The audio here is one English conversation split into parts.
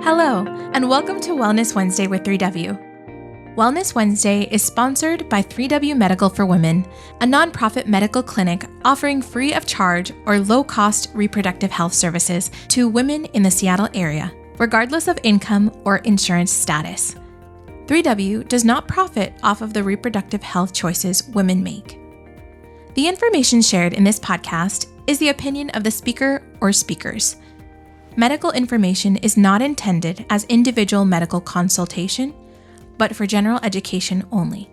Hello, and welcome to Wellness Wednesday with 3W. Wellness Wednesday is sponsored by 3W Medical for Women, a nonprofit medical clinic offering free of charge or low-cost reproductive health services to women in the Seattle area, regardless of income or insurance status. 3W does not profit off of the reproductive health choices women make. The information shared in this podcast is the opinion of the speaker or speakers. Medical information is not intended as individual medical consultation, but for general education only.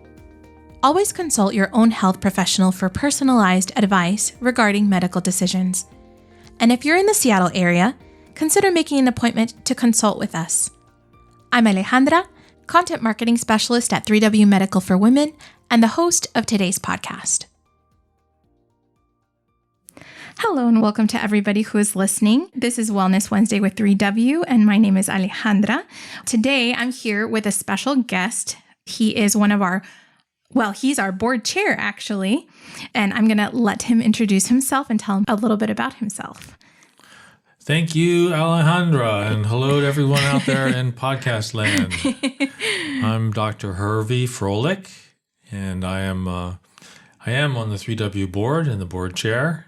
Always consult your own health professional for personalized advice regarding medical decisions. And if you're in the Seattle area, consider making an appointment to consult with us. I'm Alejandra, Content Marketing Specialist at 3W Medical for Women and the host of today's podcast. Hello and welcome to everybody who is listening. This is Wellness Wednesday with 3W and my name is Alejandra. Today I'm here with a special guest. He is he's our board chair actually, and I'm going to let him introduce himself and tell him a little bit about himself. Thank you, Alejandra, and hello to everyone out there in podcast land. I'm Dr. Hervey Froehlich, and I am on the 3W board and the board chair.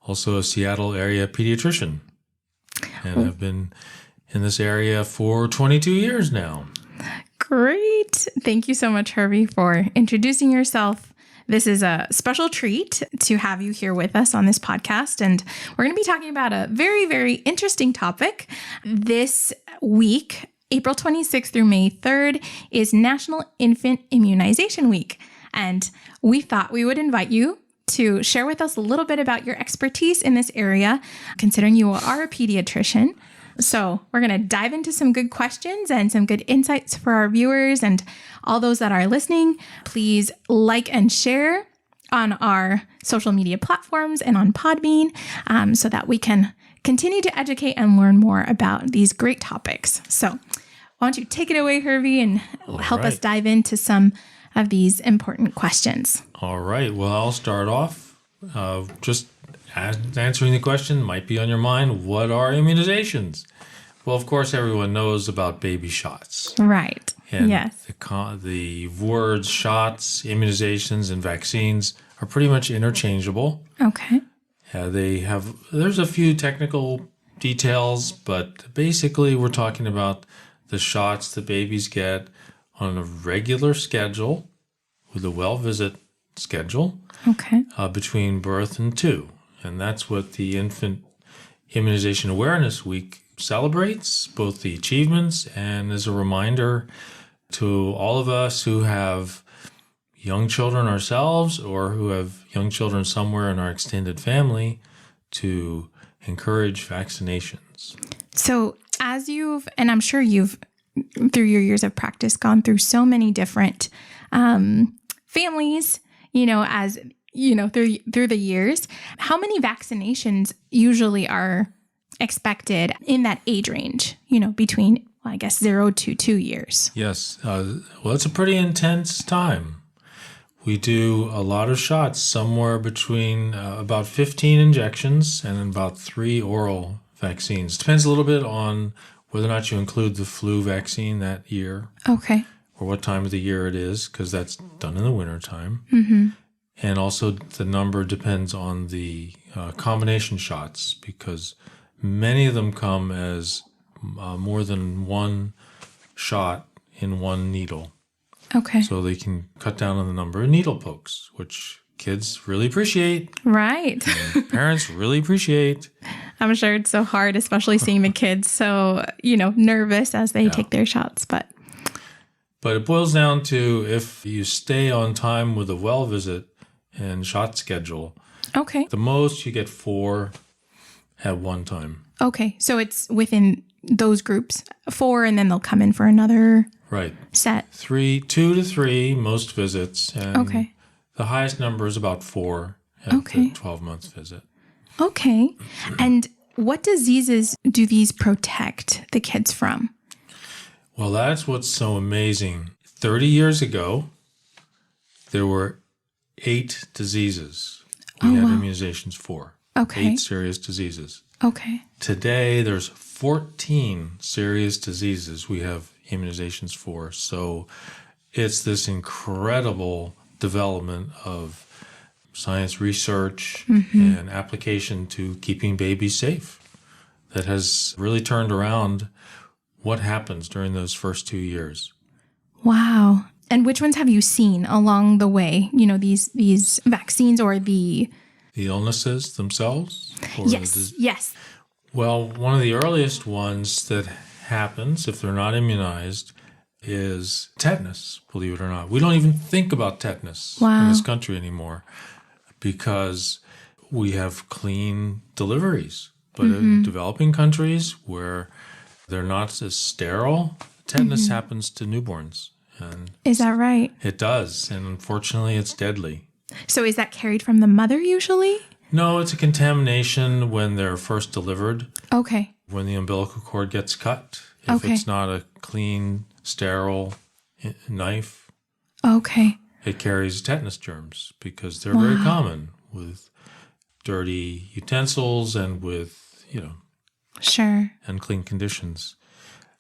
Also a Seattle area pediatrician, and I've been in this area for 22 years now. Great. Thank you so much, Hervey, for introducing yourself. This is a special treat to have you here with us on this podcast, and we're going to be talking about a very, very interesting topic. This week, April 26th through May 3rd, is National Infant Immunization Week, and we thought we would invite you to share with us a little bit about your expertise in this area, considering you are a pediatrician. So we're going to dive into some good questions and some good insights for our viewers and all those that are listening. Please like and share on our social media platforms and on Podbean so that we can continue to educate and learn more about these great topics. So why don't you take it away, Hervey, and help us dive into some of these important questions. All right. Well, I'll start off just answering the question might be on your mind. What are immunizations? Well, of course, everyone knows about baby shots. Right. And yes. The words shots, immunizations, and vaccines are pretty much interchangeable. Okay. There's a few technical details, but basically we're talking about the shots that babies get on a regular schedule with a well visit schedule between birth and 2. And that's what the Infant Immunization Awareness Week celebrates, both the achievements and as a reminder to all of us who have young children ourselves or who have young children somewhere in our extended family to encourage vaccinations. So and I'm sure you've through your years of practice, gone through so many different families, through the years. How many vaccinations usually are expected in that age range, between, 0 to 2 years? Yes. It's a pretty intense time. We do a lot of shots, somewhere between about 15 injections and about 3 oral vaccines. Depends a little bit on whether or not you include the flu vaccine that year. Okay. Or what time of the year it is, because that's done in the wintertime. Mm-hmm. And also the number depends on the combination shots, because many of them come as more than one shot in one needle. Okay. So they can cut down on the number of needle pokes, which kids really appreciate. Right. And parents really appreciate. I'm sure it's so hard, especially seeing the kids so, nervous as they take their shots. But it boils down to if you stay on time with a well visit and shot schedule. Okay. The most you get 4 at one time. Okay. So it's within those groups, 4, and then they'll come in for another set. 2 to 3 most visits. And the highest number is about 4 at the 12-month visit. Okay. And what diseases do these protect the kids from? Well, that's what's so amazing. 30 years ago, there were 8 diseases we had immunizations for. Okay. 8 serious diseases. Okay. Today, there's 14 serious diseases we have immunizations for. So it's this incredible development of science research and application to keeping babies safe that has really turned around what happens during those first 2 years. Wow. And which ones have you seen along the way? You know, these vaccines or the illnesses themselves? Or yes. Well, one of the earliest ones that happens if they're not immunized is tetanus, believe it or not. We don't even think about tetanus in this country anymore because we have clean deliveries. But in developing countries where they're not as sterile, tetanus happens to newborns. And is that right? It does. And unfortunately, it's deadly. So is that carried from the mother usually? No, it's a contamination when they're first delivered. Okay. When the umbilical cord gets cut. If it's not a clean, sterile knife, it carries tetanus germs because they're very common with dirty utensils and with, unclean conditions.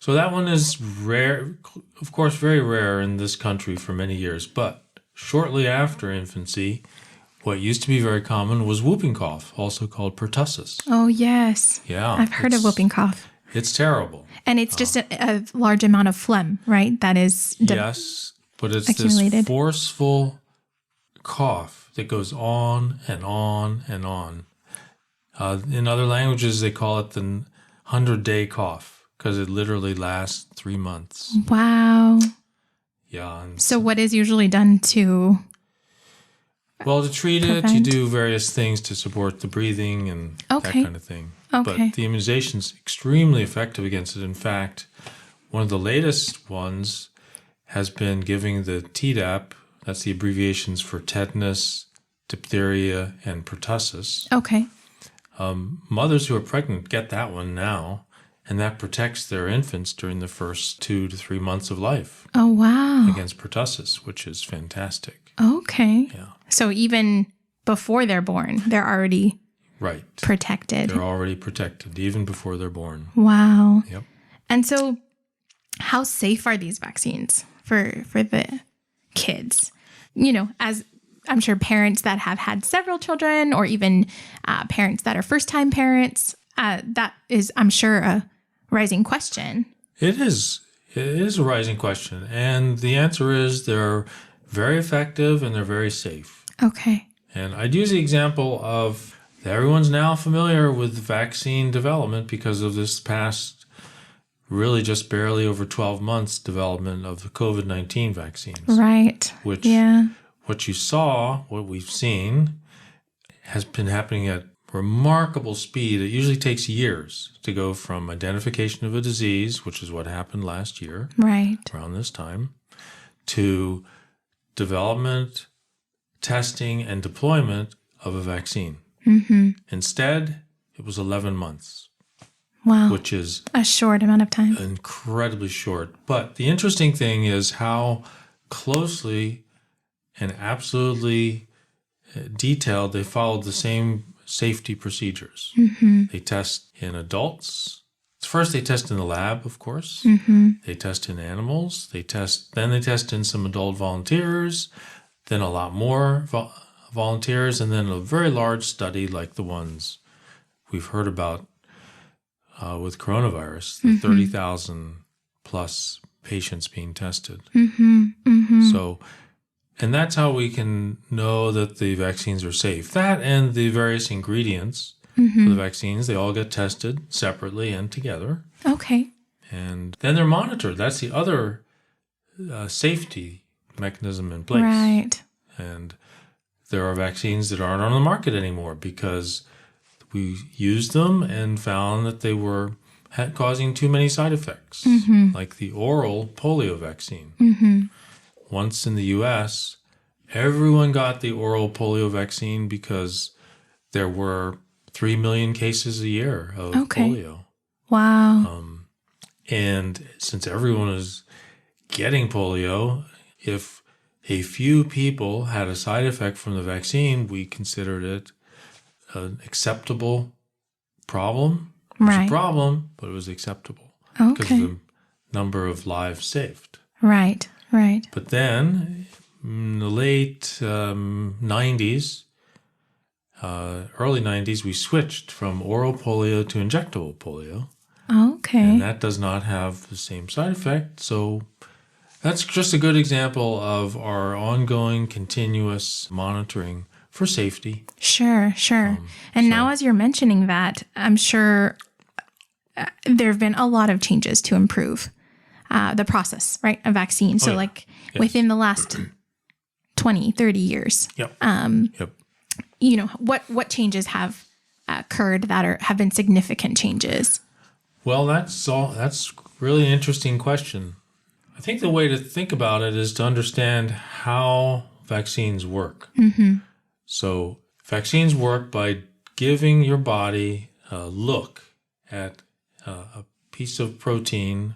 So that one is rare, of course, very rare in this country for many years. But shortly after infancy, what used to be very common was whooping cough, also called pertussis. Oh, yes. Yeah. I've heard of whooping cough. It's terrible. And it's just a large amount of phlegm, right? That is yes, but it's accumulated. This forceful cough that goes on and on and on. In other languages, they call it the 100-day cough because it literally lasts 3 months. Wow. Yeah. So what is usually done to... Well, to treat it, you do various things to support the breathing and that kind of thing. Okay. But the immunization is extremely effective against it. In fact, one of the latest ones has been giving the Tdap, that's the abbreviations for tetanus, diphtheria, and pertussis. Okay. Mothers who are pregnant get that one now, and that protects their infants during the first 2 to 3 months of life. Oh, wow. Against pertussis, which is fantastic. Okay. Yeah. So even before they're born, they're already protected. They're already protected, even before they're born. Wow. Yep. And so how safe are these vaccines for the kids? As I'm sure parents that have had several children or even parents that are first-time parents, that is, I'm sure, a rising question. It is. It is a rising question. And the answer is they're very effective and they're very safe. Okay. And I'd use the example of everyone's now familiar with vaccine development because of this past, really just barely over 12 months development of the COVID-19 vaccines. Right. Which, what you saw, what we've seen, has been happening at remarkable speed. It usually takes years to go from identification of a disease, which is what happened last year, around this time, to development, testing, and deployment of a vaccine. Instead, it was 11 months. Wow. Which is a short amount of time. Incredibly short. But the interesting thing is how closely and absolutely detailed they followed the same safety procedures. They test in adults. First, they test in the lab, of course. They test in animals. Then they test in some adult volunteers. Then a lot more volunteers, and then a very large study like the ones we've heard about with coronavirus, the 30,000 plus patients being tested. So, and that's how we can know that the vaccines are safe. That and the various ingredients for the vaccines, they all get tested separately and together. Okay. And then they're monitored. That's the other safety mechanism in place. Right. And there are vaccines that aren't on the market anymore because we used them and found that they were causing too many side effects, like the oral polio vaccine. Once in the U.S., everyone got the oral polio vaccine because there were 3 million cases a year of polio. Wow. And since everyone is getting polio, if a few people had a side effect from the vaccine, we considered it an acceptable problem. It was a problem, but it was acceptable because of the number of lives saved. Right. But then in the late 90s, early 90s, we switched from oral polio to injectable polio. Okay. And that does not have the same side effect. So that's just a good example of our ongoing continuous monitoring for safety. Sure. And now as you're mentioning that, I'm sure there have been a lot of changes to improve the process, right, of vaccine. So within the last 20, 30 years, you know, what changes have occurred that have been significant changes? Well, that's really an interesting question. I think the way to think about it is to understand how vaccines work. Mm-hmm. So vaccines work by giving your body a look at a piece of protein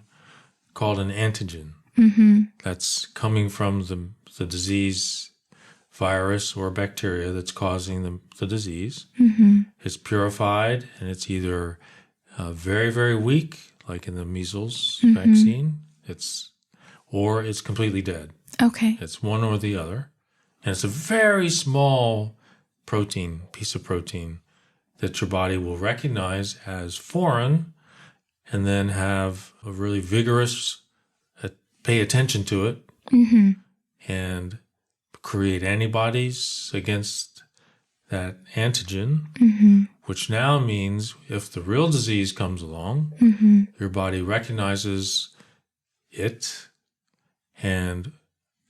called an antigen. Mm-hmm. That's coming from the disease virus or bacteria that's causing the disease. Mm-hmm. It's purified, and it's either very, very weak, like in the measles vaccine, or it's completely dead. Okay. It's one or the other. And it's a very small piece of protein that your body will recognize as foreign and then have a really vigorous pay attention to it and create antibodies against that antigen, which now means if the real disease comes along, your body recognizes it and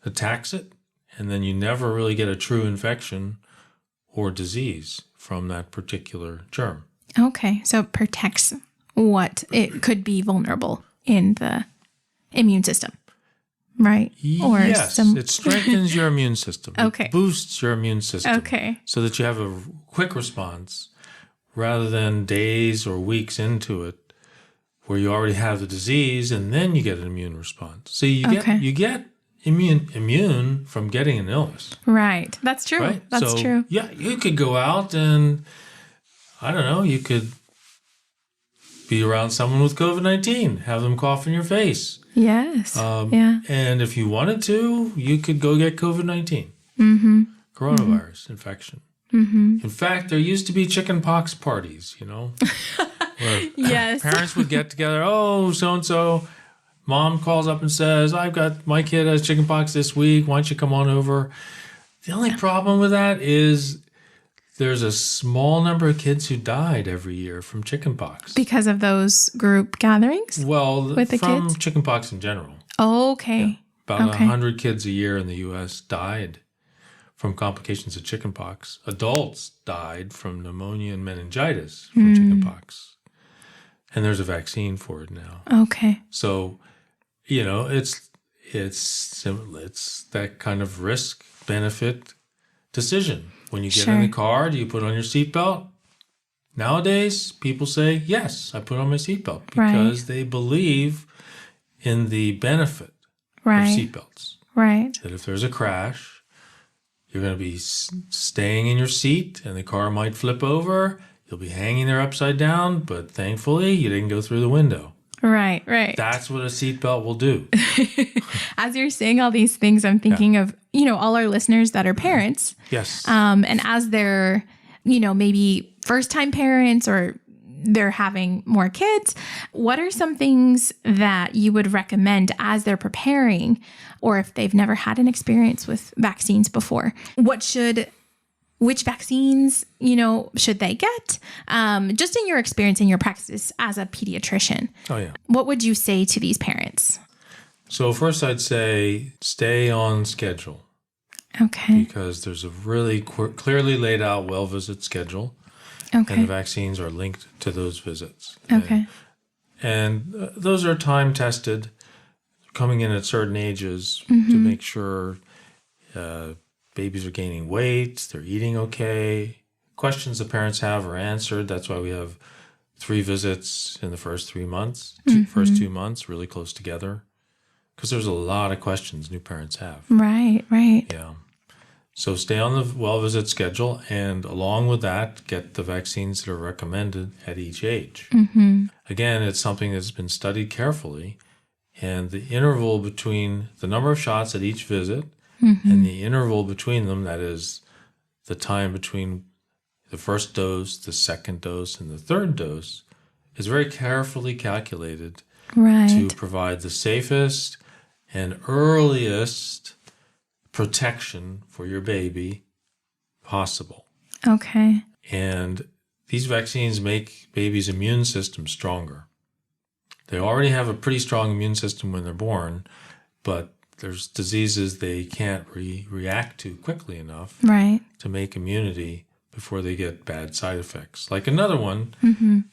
attacks it, and then you never really get a true infection or disease from that particular germ. Okay, so it protects what it could be vulnerable in the immune system, right? Or yes, it strengthens your immune system. Okay. It boosts your immune system. Okay. So that you have a quick response rather than days or weeks into it where you already have the disease and then you get an immune response. So you get immune from getting an illness. Right. That's true. Right? That's true. Yeah, you could go out and, I don't know, you could be around someone with COVID-19, have them cough in your face. Yes. And if you wanted to, you could go get COVID-19, coronavirus infection. In fact, there used to be chicken pox parties, you know, where yes. parents would get together. Oh, so-and-so. Mom calls up and says, my kid has chicken pox this week. Why don't you come on over? The only problem with that is there's a small number of kids who died every year from chicken pox. Because of those group gatherings? Well, with the from kids? Chicken pox in general. Oh, okay. Yeah. About 100 kids a year in the U.S. died from complications of chicken pox. Adults died from pneumonia and meningitis from chicken pox. And there's a vaccine for it now. Okay. So, you know, it's that kind of risk-benefit decision. When you get in the car, do you put on your seatbelt? Nowadays, people say, yes, I put on my seatbelt because they believe in the benefit of seatbelts. Right. That if there's a crash, you're going to be staying in your seat and the car might flip over. You'll be hanging there upside down, but thankfully you didn't go through the window. Right. That's what a seatbelt will do. As you're saying all these things, I'm thinking of, you know, all our listeners that are parents. Yes. And as they're, you know, maybe first-time parents or they're having more kids, what are some things that you would recommend as they're preparing, or if they've never had an experience with vaccines before? Which vaccines, you know, should they get? Just in your experience, in your practice as a pediatrician, what would you say to these parents? So first I'd say stay on schedule. Okay. Because there's a really clearly laid out well visit schedule. Okay. And the vaccines are linked to those visits. Okay. And those are time tested, coming in at certain ages to make sure babies are gaining weight, they're eating okay. Questions the parents have are answered. That's why we have 3 visits in the first 3 months, first 2 months, really close together. Because there's a lot of questions new parents have. Right. Yeah. So stay on the well visit schedule, and along with that, get the vaccines that are recommended at each age. Mm-hmm. Again, it's something that's been studied carefully, and the interval between the number of shots at each visit and the interval between them, that is the time between the first dose, the second dose, and the third dose, is very carefully calculated to provide the safest and earliest protection for your baby possible. Okay. And these vaccines make babies' immune system stronger. They already have a pretty strong immune system when they're born, but there's diseases they can't react to quickly enough to make immunity before they get bad side effects. Like another one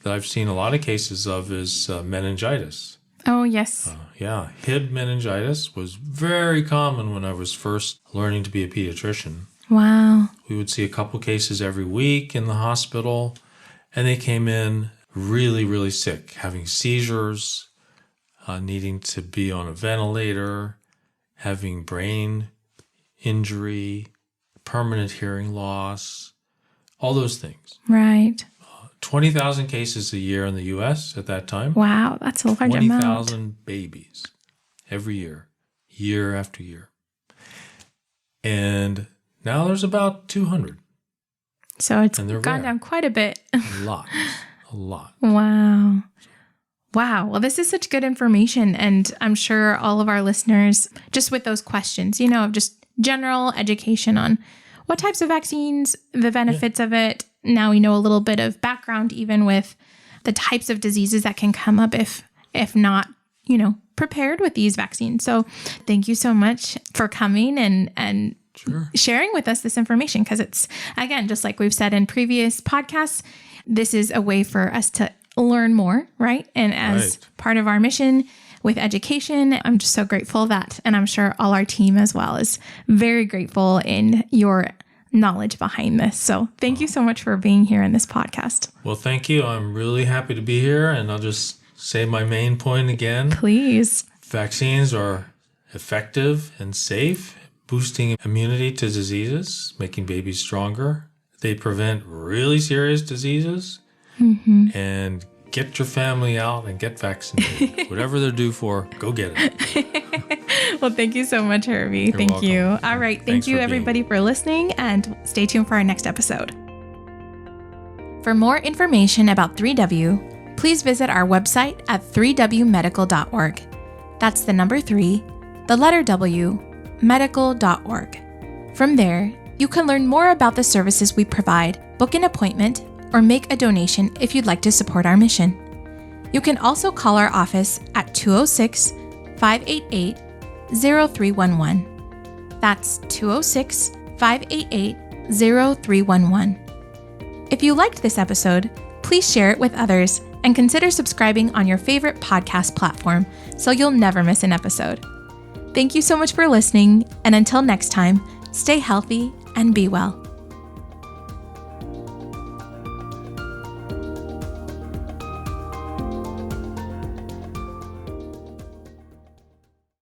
that I've seen a lot of cases of is meningitis. Oh, yes. Hib meningitis was very common when I was first learning to be a pediatrician. Wow. We would see a couple cases every week in the hospital, and they came in really, really sick, having seizures, needing to be on a ventilator, having brain injury, permanent hearing loss, all those things. Right. 20,000 cases a year in the U.S. at that time. Wow, that's a large amount. 20,000 babies every year, year after year. And now there's about 200. So it's gone down quite a bit. A lot. Wow. Well, this is such good information. And I'm sure all of our listeners, just with those questions, of just general education on what types of vaccines, the benefits of it. Now we know a little bit of background, even with the types of diseases that can come up if not, prepared with these vaccines. So thank you so much for coming and sharing with us this information, because it's, again, just like we've said in previous podcasts, this is a way for us to learn more, right? And as part of our mission with education, I'm just so grateful that, and I'm sure all our team as well is very grateful in your knowledge behind this. So thank you so much for being here in this podcast. Well, thank you. I'm really happy to be here. And I'll just say my main point again. Please. Vaccines are effective and safe, boosting immunity to diseases, making babies stronger. They prevent really serious diseases. And get your family out and get vaccinated. Whatever they're due for, go get it. Well, thank you so much, Hervey. Thank welcome. you. All right. Thank you, everybody, for listening, and stay tuned for our next episode. For more information about 3W, please visit our website at 3wmedical.org. That's the number 3, the letter W, medical.org. From there, you can learn more about the services we provide, book an appointment, or make a donation if you'd like to support our mission. You can also call our office at 206-588-0311. That's 206-588-0311. If you liked this episode, please share it with others and consider subscribing on your favorite podcast platform so you'll never miss an episode. Thank you so much for listening, and until next time, stay healthy and be well.